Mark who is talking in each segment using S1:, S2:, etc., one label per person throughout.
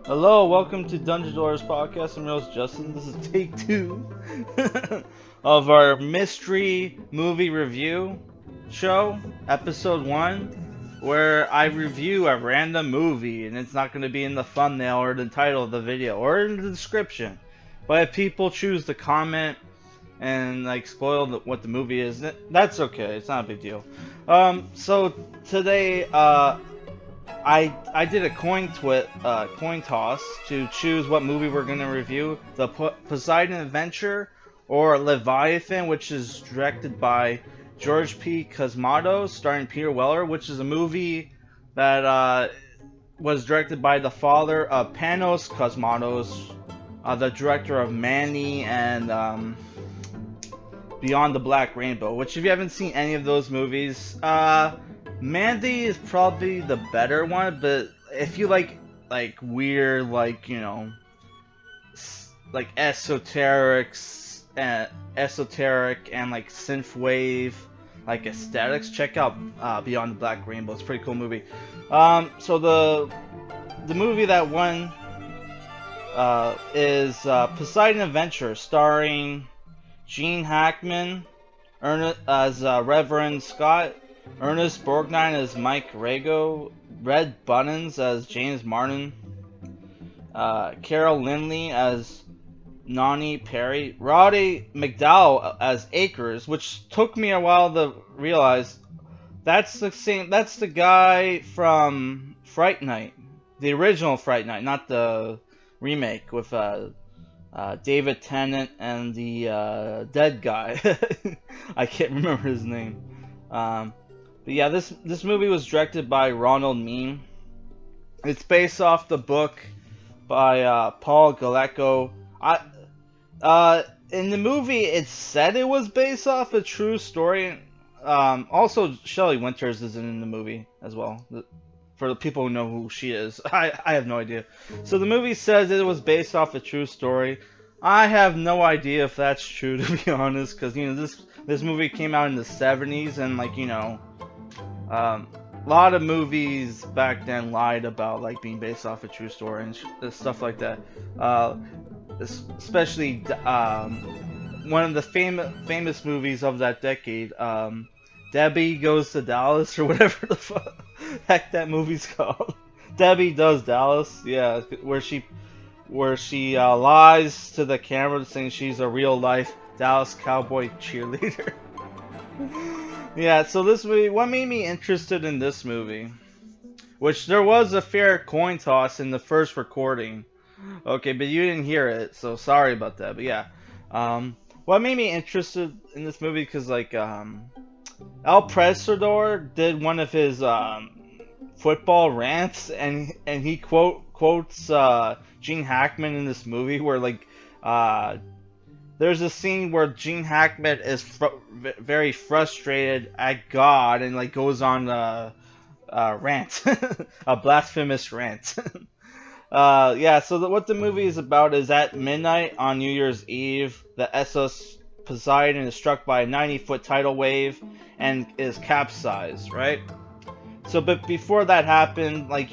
S1: Hello, welcome to Dungeon Dwellers Podcast. I'm your host Justin. This is take 2 of our mystery movie review show, episode 1, where I review a random movie, and it's not going to be in the thumbnail or the title of the video or in the description. But if people choose to comment and like spoil what the movie is, that's okay. It's not a big deal. So today, I did a coin toss to choose what movie we're gonna review: the Poseidon Adventure or Leviathan, which is directed by George P. Cosmatos, starring Peter Weller, which is a movie that was directed by the father of Panos Cosmatos, the director of Manny and Beyond the Black Rainbow. Which, if you haven't seen any of those movies, Mandy is probably the better one, but if you like weird, like, you know, like esoteric and like synthwave like aesthetics, check out Beyond the Black Rainbow. It's a pretty cool movie. So the movie that won is Poseidon Adventure, starring Gene Hackman as Reverend Scott, Ernest Borgnine as Mike Rago, Red Buttons as James Martin, Carol Lindley as Nani Perry, Roddy McDowell as Akers, which took me a while to realize that's the guy from Fright Night, the original Fright Night, not the remake with David Tennant and the dead guy. I can't remember his name. But yeah, this movie was directed by Ronald Mean. It's based off the book by Paul Galeko. In the movie, it said it was based off a true story. Also, Shelley Winters is in the movie as well. For the people who know who she is, I have no idea. So the movie says it was based off a true story. I have no idea if that's true, to be honest, because, you know, this movie came out in the 70s, and, like, you know, a lot of movies back then lied about like being based off a true story and stuff like that. Especially one of the famous movies of that decade, Debbie Goes to Dallas, or whatever the heck that movie's called. Debbie Does Dallas, yeah, where she lies to the camera saying she's a real life Dallas Cowboy cheerleader. Yeah, so this movie, what made me interested in this movie, which there was a fair coin toss in the first recording. Okay, but you didn't hear it, so sorry about that. But yeah, what made me interested in this movie, because like El Presador did one of his football rants, and he quotes Gene Hackman in this movie, where like there's a scene where Gene Hackman is very frustrated at God and like goes on a rant, a blasphemous rant. Yeah, so what the movie is about is at midnight on New Year's Eve, the SS Poseidon is struck by a 90-foot tidal wave and is capsized, right? So, but before that happened, like,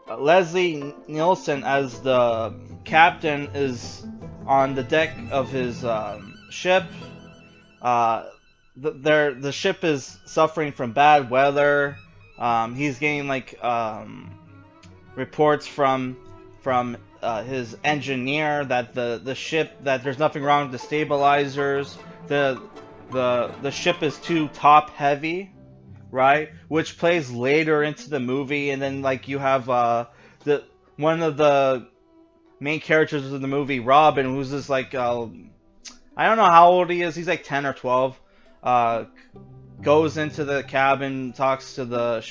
S1: Leslie Nielsen as the captain is on the deck of his ship. The ship is suffering from bad weather. He's getting like reports from his engineer that the ship, that there's nothing wrong with the stabilizers. The ship is too top heavy, right? Which plays later into the movie, and then like you have the one of the main characters of the movie, Robin, who's this like I don't know how old he is. He's like 10 or 12. Goes into the cabin, talks to the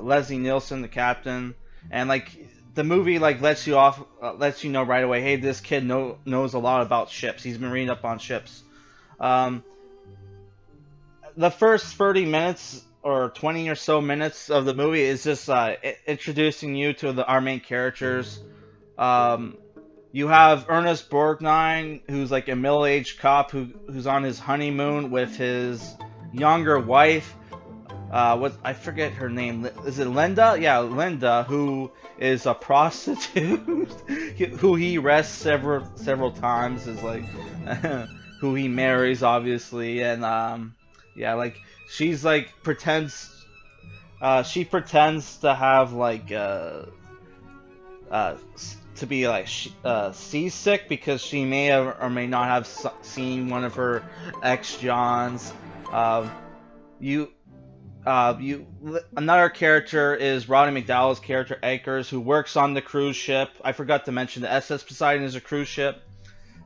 S1: Leslie Nielsen, the captain, and like the movie like lets you know right away, hey, this kid knows a lot about ships. He's been reading up on ships. The first 30 minutes or 20 or so minutes of the movie is just introducing you to our main characters. You have Ernest Borgnine, who's like a middle-aged cop who's on his honeymoon with his younger wife, what I forget her name. Is it Linda? Yeah, Linda, who is a prostitute, who he arrests several times, is like who he marries, obviously, and yeah, like she's like pretends. She pretends to have like to be like seasick because she may have or may not have seen one of her ex Johns. Uh, you you another character is Roddy McDowall's character Akers, who works on the cruise ship. I forgot to mention the SS Poseidon is a cruise ship.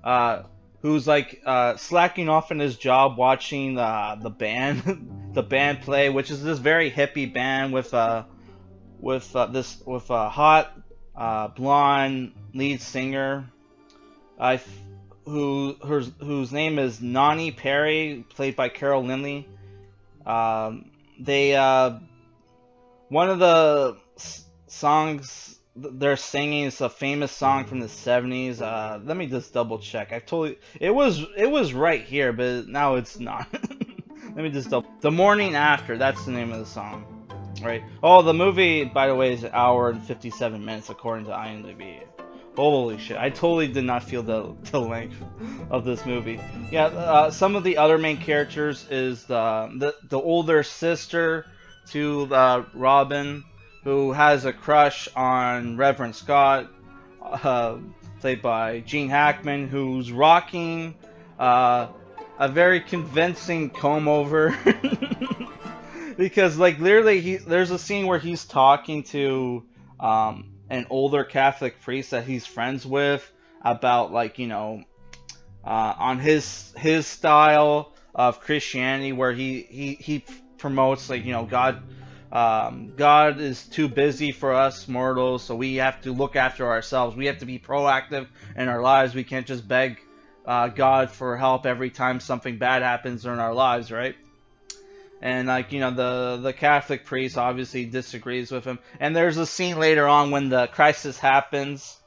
S1: Uh, who's like slacking off in his job watching the band the band play, which is this very hippie band with a hot blonde lead singer, uh, whose name is Nani Perry, played by Carol Lindley. They one of the songs they're singing is a famous song from the 70s. Let me just double check. I totally it was right here, but now it's not. Let me just double. The Morning After. That's the name of the song. Right. Oh, the movie, by the way, is an hour and 57 minutes according to IMDb. Holy shit! I totally did not feel the length of this movie. Yeah, some of the other main characters is the older sister to Robin, who has a crush on Reverend Scott, played by Gene Hackman, who's rocking a very convincing comb over. Because like literally, there's a scene where he's talking to an older Catholic priest that he's friends with about like on his style of Christianity, where he promotes like God is too busy for us mortals, so we have to look after ourselves. We have to be proactive in our lives. We can't just beg God for help every time something bad happens in our lives, right? And like the Catholic priest obviously disagrees with him. And there's a scene later on when the crisis happens,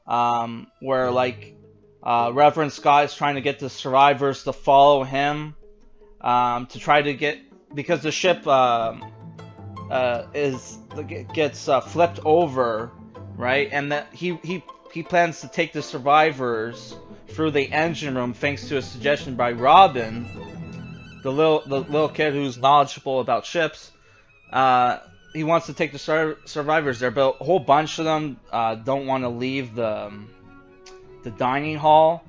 S1: where like Reverend Scott is trying to get the survivors to follow him, to try to get, because the ship gets flipped over, right? And that he plans to take the survivors through the engine room thanks to a suggestion by Robin, the little kid who's knowledgeable about ships. He wants to take the survivors there, but a whole bunch of them don't want to leave the dining hall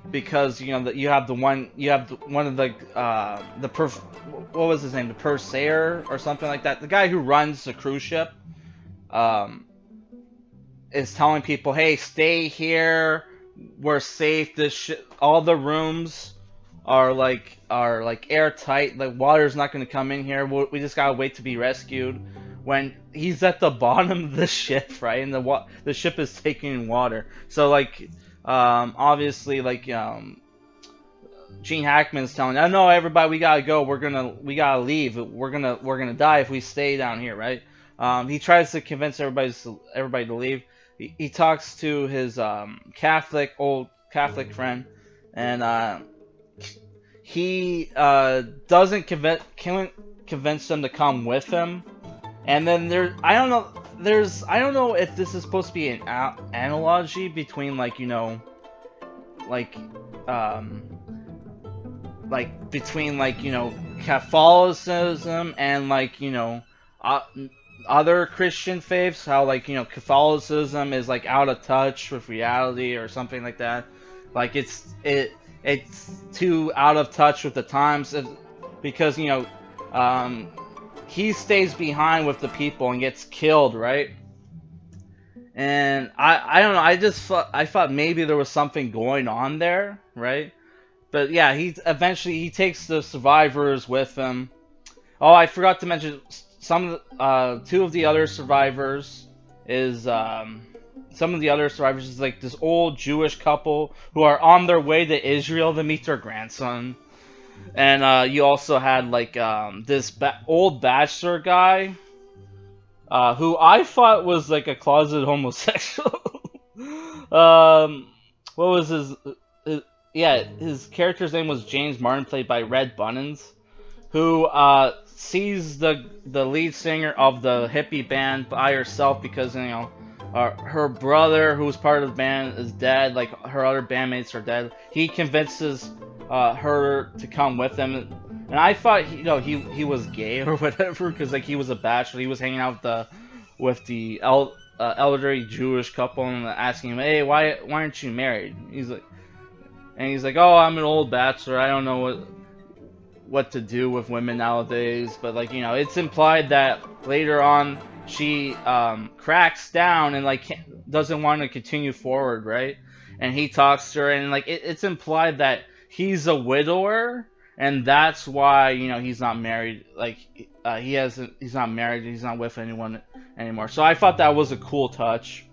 S1: because you have one of what was his name, the purveyor or something like that, the guy who runs the cruise ship, is telling people, hey, stay here, we're safe. All the rooms are like airtight. Like water's not going to come in here. We just gotta wait to be rescued. When he's at the bottom of the ship, right, and the ship is taking in water. So like, obviously, like Gene Hackman's telling, oh no, everybody, we gotta go. We gotta leave. We're gonna die if we stay down here, right? He tries to convince everybody to leave. He talks to his old Catholic friend, and he doesn't convince them to come with him. And then I don't know if this is supposed to be an analogy between Catholicism and other Christian faiths, how Catholicism is like out of touch with reality or something like that. Like it's too out of touch with the times, because he stays behind with the people and gets killed, right? And I don't know, I thought maybe there was something going on there, right? But yeah, he eventually takes the survivors with him. Oh, I forgot to mention two of the other survivors is like this old Jewish couple who are on their way to Israel to meet their grandson. And you also had like this old bachelor guy, who I thought was like a closeted homosexual. What was his character's name was James Martin, played by Red Bunnins, who sees the lead singer of the hippie band by herself because her brother who was part of the band is dead. Like her other bandmates are dead. He convinces her to come with him, and I thought he was gay or whatever because like he was a bachelor. He was hanging out with the elderly Jewish couple and asking him, "Hey, why aren't you married?" He's like, "Oh, I'm an old bachelor. I don't know what to do with women nowadays." But like it's implied that later on she cracks down and like doesn't want to continue forward, right? And he talks to her, and like it's implied that he's a widower, and that's why he's not married. Like he's not married. He's not with anyone anymore. So I thought that was a cool touch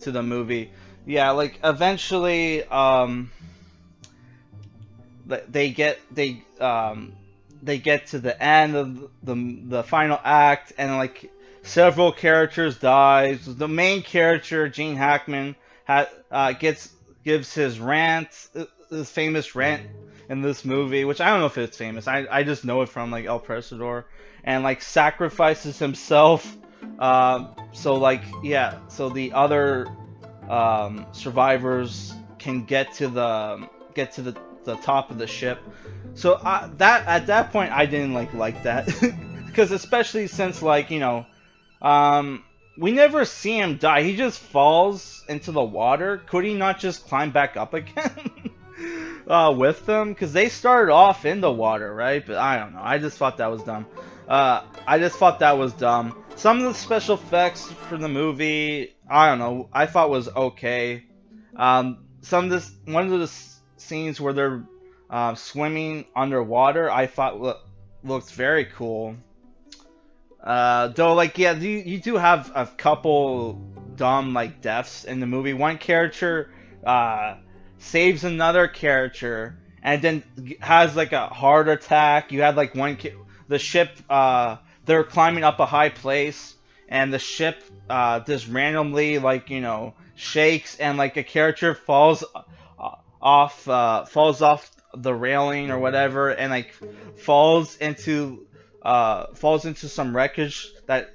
S1: to the movie. Yeah, like eventually, they get they get to the end of the final act, and like several characters dies. The main character, Gene Hackman, gets gives his rant, his famous rant in this movie, which I don't know if it's famous. I just know it from like El Presador, and like sacrifices himself. So like yeah, so the other survivors can get to the top of the ship. So that at that point I didn't like that because especially since like we never see him die. He just falls into the water. Could he not just climb back up again with them? Because they started off in the water, right? But I don't know. I just thought that was dumb. I just thought that was dumb. Some of the special effects for the movie, I don't know. I thought was okay. One of the scenes where they're swimming underwater, I thought looked very cool. Though, like, yeah, you do have a couple dumb like deaths in the movie. One character saves another character and then has like a heart attack. You had like the ship. They're climbing up a high place, and the ship just randomly like shakes, and like a character falls off the railing or whatever, and like falls into some wreckage that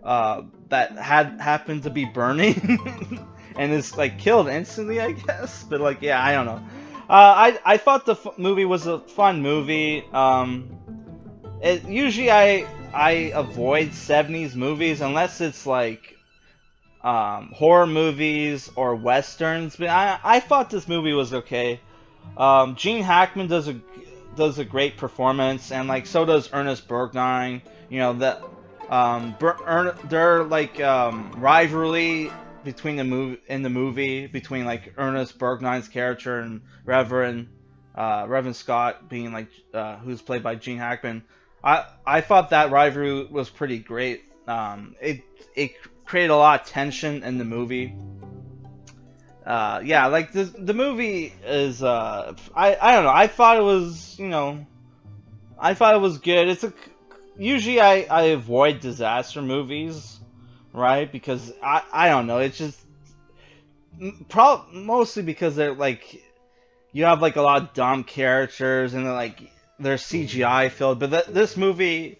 S1: had happened to be burning and is like killed instantly, I guess. But like, yeah, I don't know. I thought the movie was a fun movie. Usually I avoid 70s movies unless it's like horror movies or westerns, but I thought this movie was okay. Gene Hackman does a great performance, and like so does Ernest Borgnine. That their like rivalry between the movie between like Ernest Borgnine's character and Reverend Scott being like who's played by Gene Hackman. I thought that rivalry was pretty great. It created a lot of tension in the movie. Yeah, like the movie is I don't know. I thought it was I thought it was good. Usually I avoid disaster movies, right? Because I don't know. It's just mostly because they're like you have like a lot of dumb characters and they're CGI filled. But this movie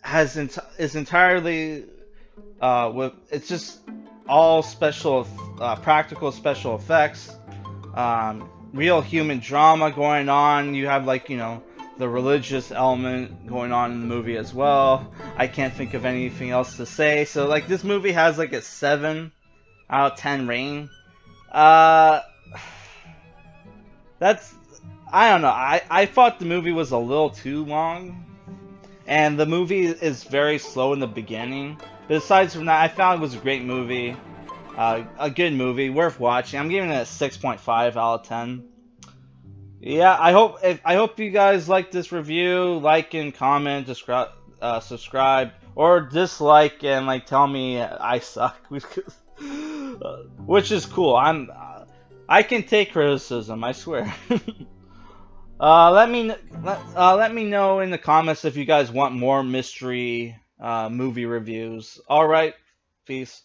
S1: is entirely with it's just all practical special effects, real human drama going on. You have like the religious element going on in the movie as well. I can't think of anything else to say. So like this movie has like a 7 out of 10 rating. Uh, that's I don't know. I thought the movie was a little too long, and the movie is very slow in the beginning. But aside from that, I found it was a great movie. A good movie, worth watching. I'm giving it a 6.5 out of 10. Yeah, I hope you guys like this review. Like and comment, subscribe, or dislike and like tell me I suck, which is cool. I can take criticism, I swear. Let me know in the comments if you guys want more mystery movie reviews. All right, peace.